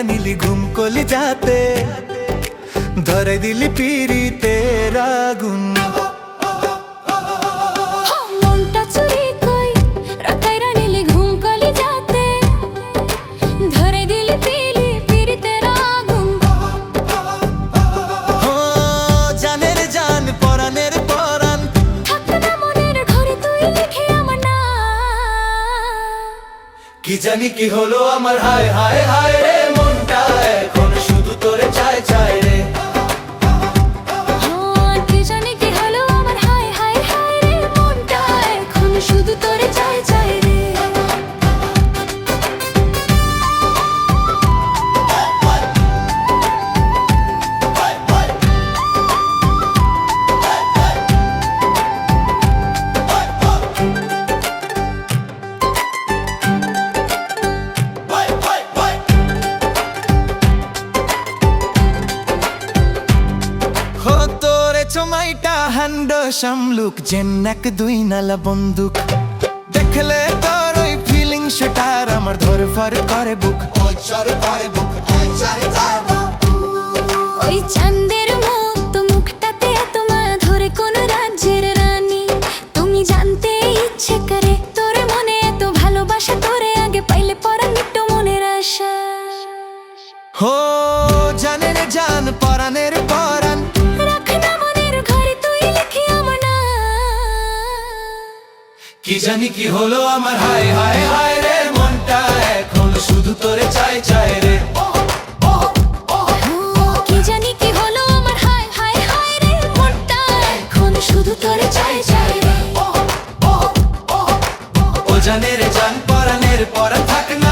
কাইরা নিলি ঘুম কলি যাতে, ধরে দিলি পিরিতের আগুন। মনটা চুরি কই কাইরা নিলি ঘুম কলি যাতে, ধরে দিলি পিরিতের আগুন। জানের জান পরাণের পরাণ, থাকতো না মনের ঘরে তুই লিখে আমার নাম। কি জানি কি হলো আমার, হায় হায় হায় রে, মনটা এখন শুধু তোরে চায় চায় রে। কি জানি কি হলো আমার, হায় হায় হায় রে, মনটা এখন শুধু তোরে চায় চায় রে। সময়টা হান্ড সামলুক জেন্নাক দুই নালা বন্দুক, দেখলে তোর ওই ফিলিং সেটার আমার ধরে ফর করে বুক। ওই চাঁদের মতো মুখটাতে তোমা ধরে কোন রাজ্যের রানী, তুমি জানতে ইচ্ছে করে তোর মনে এত ভালোবাসা, তোরে আগে পাইলে পরা মিট্ট মনের আশা। হো জানের জান পরাণের পরাণ, কি জানি কি হলো আমার, হায় হায় হায় রে, মনটা এখন শুধু তোরে চায় চায় রে। কি জানি কি হলো আমার, হায় হায় হায় রে, মনটা এখন শুধু তোরে চায় চায় রে। ও জানের জান পরাণের পরাণ, থাক না